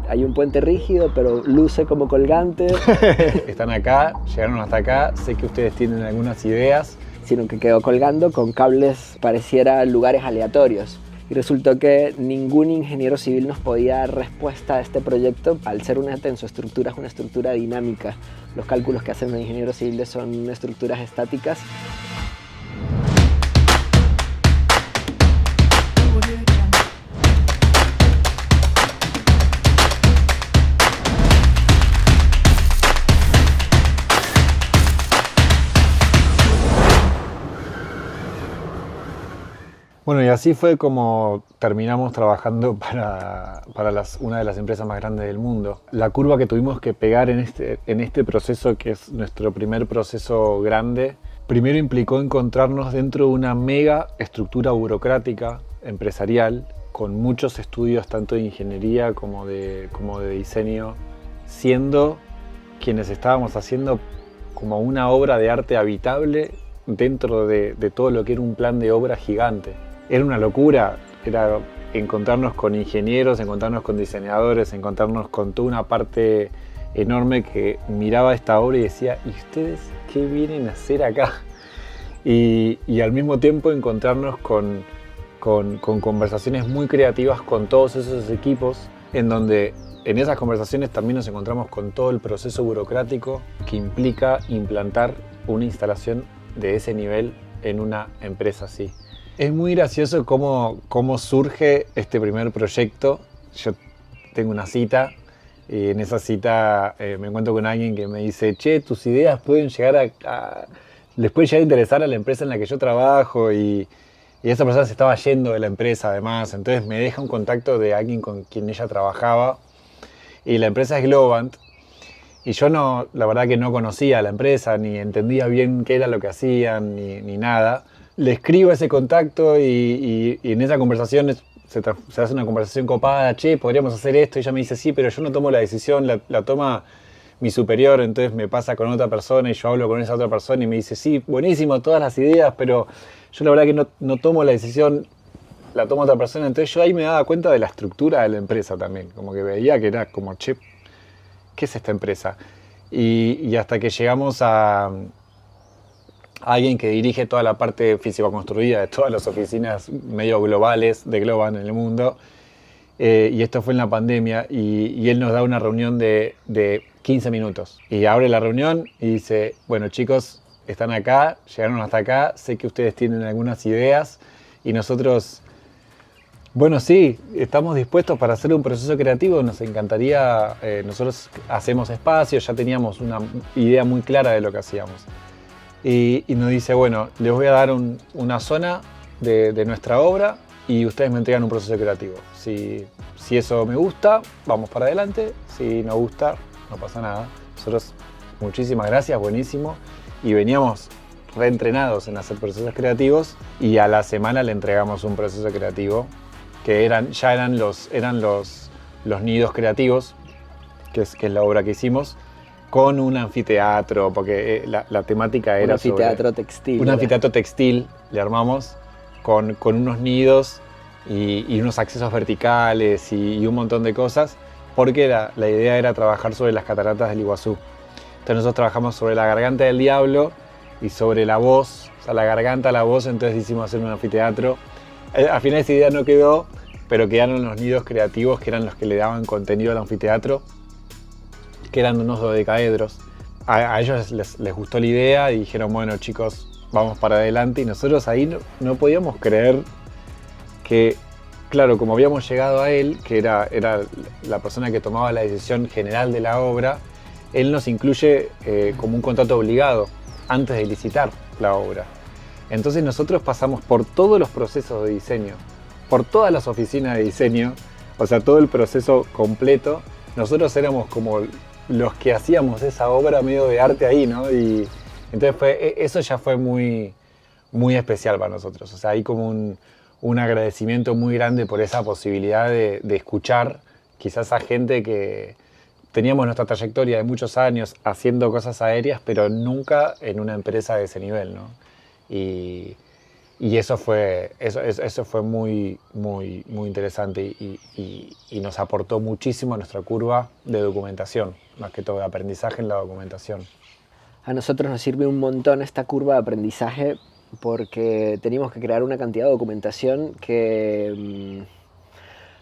hay un puente rígido, pero luce como colgante. Están acá, llegaron hasta acá, sé que ustedes tienen algunas ideas. Sino que quedó colgando con cables, pareciera lugares aleatorios. Y resultó que ningún ingeniero civil nos podía dar respuesta a este proyecto. Al ser una tensoestructura, es una estructura dinámica. Los cálculos que hacen los ingenieros civiles son estructuras estáticas. Bueno, y así fue como terminamos trabajando para una de las empresas más grandes del mundo. La curva que tuvimos que pegar en este proceso, que es nuestro primer proceso grande, primero implicó encontrarnos dentro de una mega estructura burocrática, empresarial, con muchos estudios tanto de ingeniería como de diseño, siendo quienes estábamos haciendo como una obra de arte habitable dentro de todo lo que era un plan de obra gigante. Era una locura, era encontrarnos con ingenieros, encontrarnos con diseñadores, encontrarnos con toda una parte enorme que miraba esta obra y decía, ¿y ustedes qué vienen a hacer acá? Y al mismo tiempo encontrarnos con conversaciones muy creativas con todos esos equipos, en donde en esas conversaciones también nos encontramos con todo el proceso burocrático que implica implantar una instalación de ese nivel en una empresa así. Es muy gracioso cómo surge este primer proyecto. Yo tengo una cita y en esa cita me encuentro con alguien que me dice, che, tus ideas pueden llegar les puede llegar a interesar a la empresa en la que yo trabajo y esa persona se estaba yendo de la empresa además, entonces me deja un contacto de alguien con quien ella trabajaba y la empresa es Globant y yo la verdad que no conocía a la empresa ni entendía bien qué era lo que hacían ni nada. Le escribo ese contacto y en esa conversación se hace una conversación copada, che, podríamos hacer esto, y ella me dice, sí, pero yo no tomo la decisión, la toma mi superior, entonces me pasa con otra persona y yo hablo con esa otra persona y me dice, sí, buenísimo, todas las ideas, pero yo la verdad que no tomo la decisión, la toma otra persona, entonces yo ahí me daba cuenta de la estructura de la empresa también, como que veía que era como, che, ¿qué es esta empresa? Y hasta que llegamos a alguien que dirige toda la parte físico-construida de todas las oficinas medio globales de Globant en el mundo. Y esto fue en la pandemia y él nos da una reunión de 15 minutos. Y abre la reunión y dice, bueno chicos, están acá, llegaron hasta acá, sé que ustedes tienen algunas ideas y nosotros, bueno sí, estamos dispuestos para hacer un proceso creativo, nos encantaría, nosotros hacemos espacio, ya teníamos una idea muy clara de lo que hacíamos. Y nos dice, bueno, les voy a dar una zona de nuestra obra y ustedes me entregan un proceso creativo. Si eso me gusta, vamos para adelante. Si no gusta, no pasa nada. Nosotros, muchísimas gracias, buenísimo. Y veníamos reentrenados en hacer procesos creativos y a la semana le entregamos un proceso creativo que ya eran los nidos creativos, que es la obra que hicimos, con un anfiteatro, porque la temática era un anfiteatro textil. Un anfiteatro textil le armamos con unos nidos y unos accesos verticales y un montón de cosas, porque la idea era trabajar sobre las cataratas del Iguazú. Entonces nosotros trabajamos sobre la garganta del diablo y sobre la voz, o sea, la garganta, la voz, entonces hicimos hacer un anfiteatro. Al final esa idea no quedó, pero quedaron los nidos creativos que eran los que le daban contenido al anfiteatro, que eran unos dodecaedros. A ellos les gustó la idea y dijeron, bueno chicos, vamos para adelante. Y nosotros ahí no podíamos creer que, claro, como habíamos llegado a él, que era la persona que tomaba la decisión general de la obra, él nos incluye como un contrato obligado antes de licitar la obra. Entonces nosotros pasamos por todos los procesos de diseño, por todas las oficinas de diseño, o sea, todo el proceso completo. Nosotros éramos como los que hacíamos esa obra medio de arte ahí, ¿no? Y entonces eso ya fue muy, muy especial para nosotros. O sea, hay como un agradecimiento muy grande por esa posibilidad de escuchar quizás a gente que teníamos nuestra trayectoria de muchos años haciendo cosas aéreas, pero nunca en una empresa de ese nivel, ¿no? Y Y eso fue muy, muy, muy interesante y nos aportó muchísimo a nuestra curva de documentación, más que todo de aprendizaje en la documentación. A nosotros nos sirve un montón esta curva de aprendizaje porque teníamos que crear una cantidad de documentación que,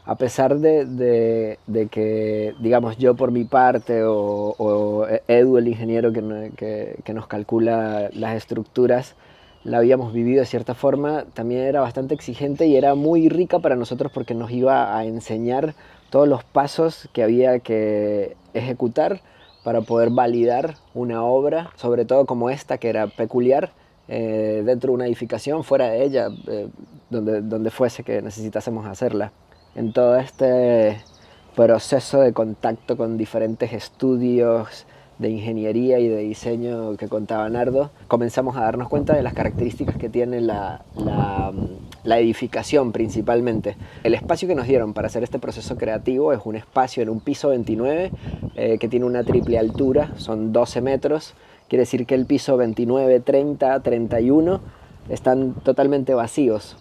a pesar de que, digamos, yo por mi parte o Edu, el ingeniero que nos calcula las estructuras, la habíamos vivido de cierta forma, también era bastante exigente y era muy rica para nosotros porque nos iba a enseñar todos los pasos que había que ejecutar para poder validar una obra, sobre todo como esta, que era peculiar, dentro de una edificación, fuera de ella, donde fuese que necesitásemos hacerla. En todo este proceso de contacto con diferentes estudios de ingeniería y de diseño que contaba Nardo, comenzamos a darnos cuenta de las características que tiene la edificación principalmente. El espacio que nos dieron para hacer este proceso creativo es un espacio en un piso 29 que tiene una triple altura, son 12 metros, quiere decir que el piso 29, 30, 31 están totalmente vacíos.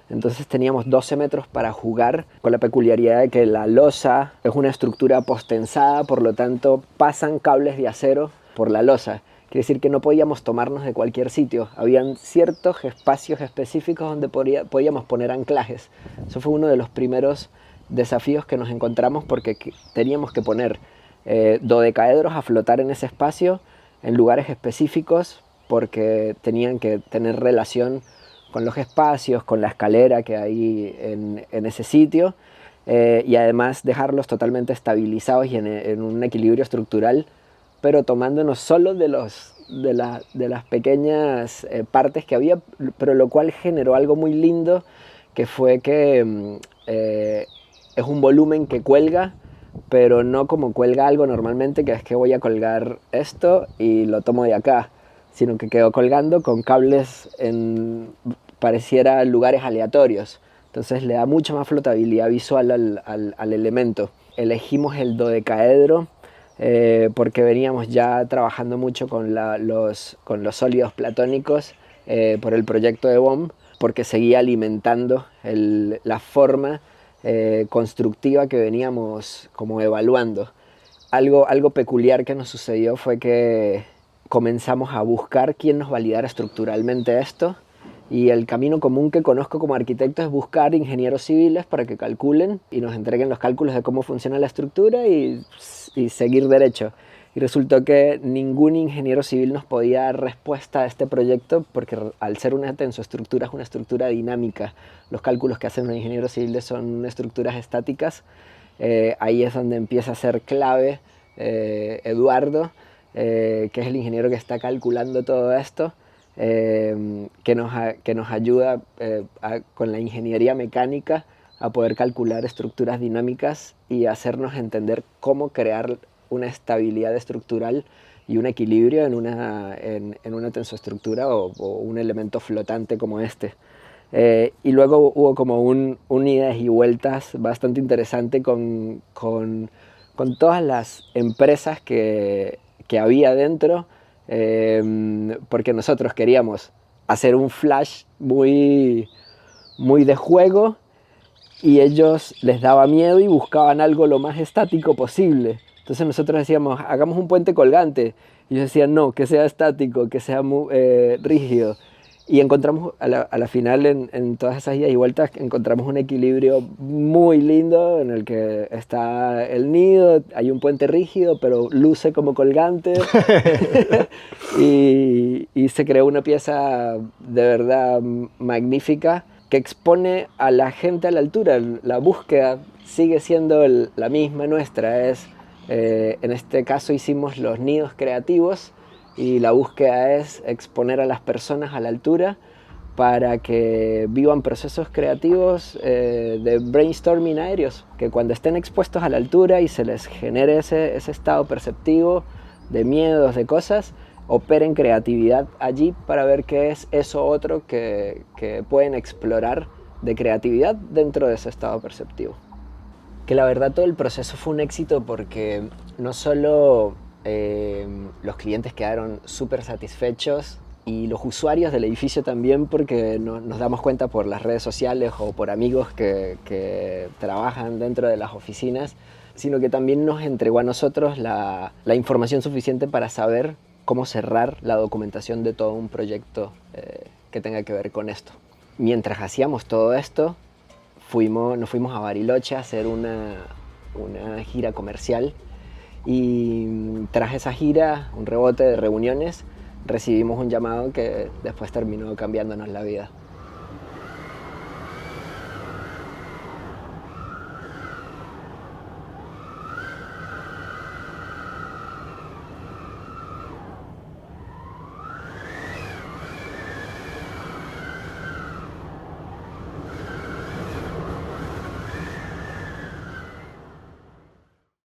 Entonces teníamos 12 metros para jugar, con la peculiaridad de que la losa es una estructura postensada, por lo tanto pasan cables de acero por la losa. Quiere decir que no podíamos tomarnos de cualquier sitio. Habían ciertos espacios específicos donde podíamos poner anclajes. Eso fue uno de los primeros desafíos que nos encontramos porque teníamos que poner dodecaedros a flotar en ese espacio en lugares específicos porque tenían que tener relación con los espacios, con la escalera que hay en ese sitio y además dejarlos totalmente estabilizados y en un equilibrio estructural, pero tomándonos solo de las pequeñas partes que había, pero lo cual generó algo muy lindo, que fue que es un volumen que cuelga, pero no como cuelga algo normalmente, que es que voy a colgar esto y lo tomo de acá, sino que quedó colgando con cables pareciera lugares aleatorios. Entonces le da mucha más flotabilidad visual al elemento. Elegimos el dodecaedro porque veníamos ya trabajando mucho con los sólidos platónicos por el proyecto de BOM, porque seguía alimentando la forma constructiva que veníamos como evaluando. Algo peculiar que nos sucedió fue que comenzamos a buscar quién nos validara estructuralmente esto, y el camino común que conozco como arquitecto es buscar ingenieros civiles para que calculen y nos entreguen los cálculos de cómo funciona la estructura y seguir derecho. Y resultó que ningún ingeniero civil nos podía dar respuesta a este proyecto porque al ser una tensoestructura es una estructura dinámica. Los cálculos que hacen los ingenieros civiles son estructuras estáticas. Ahí es donde empieza a ser clave Eduardo, que es el ingeniero que está calculando todo esto, que nos ayuda con la ingeniería mecánica a poder calcular estructuras dinámicas y hacernos entender cómo crear una estabilidad estructural y un equilibrio en una tensoestructura o un elemento flotante como este. Y luego hubo como un idas y vueltas bastante interesante con todas las empresas que había dentro, porque nosotros queríamos hacer un flash muy de juego y ellos les daba miedo y buscaban algo lo más estático posible. Entonces nosotros decíamos, hagamos un puente colgante. Y ellos decían, no, que sea estático, que sea muy, rígido. Y encontramos, a la final, en todas esas idas y vueltas, encontramos un equilibrio muy lindo en el que está el nido, hay un puente rígido, pero luce como colgante. y se creó una pieza de verdad magnífica que expone a la gente a la altura. La búsqueda sigue siendo la misma nuestra. En este caso hicimos los nidos creativos, y la búsqueda es exponer a las personas a la altura para que vivan procesos creativos de brainstorming aéreos, que cuando estén expuestos a la altura y se les genere ese estado perceptivo de miedos, de cosas, operen creatividad allí para ver qué es eso otro que pueden explorar de creatividad dentro de ese estado perceptivo. Que la verdad todo el proceso fue un éxito porque no solo los clientes quedaron súper satisfechos y los usuarios del edificio también, porque nos damos cuenta por las redes sociales o por amigos que trabajan dentro de las oficinas, sino que también nos entregó a nosotros la información suficiente para saber cómo cerrar la documentación de todo un proyecto que tenga que ver con esto. Mientras hacíamos todo esto, nos fuimos a Bariloche a hacer una gira comercial, y tras esa gira, un rebote de reuniones, recibimos un llamado que después terminó cambiándonos la vida.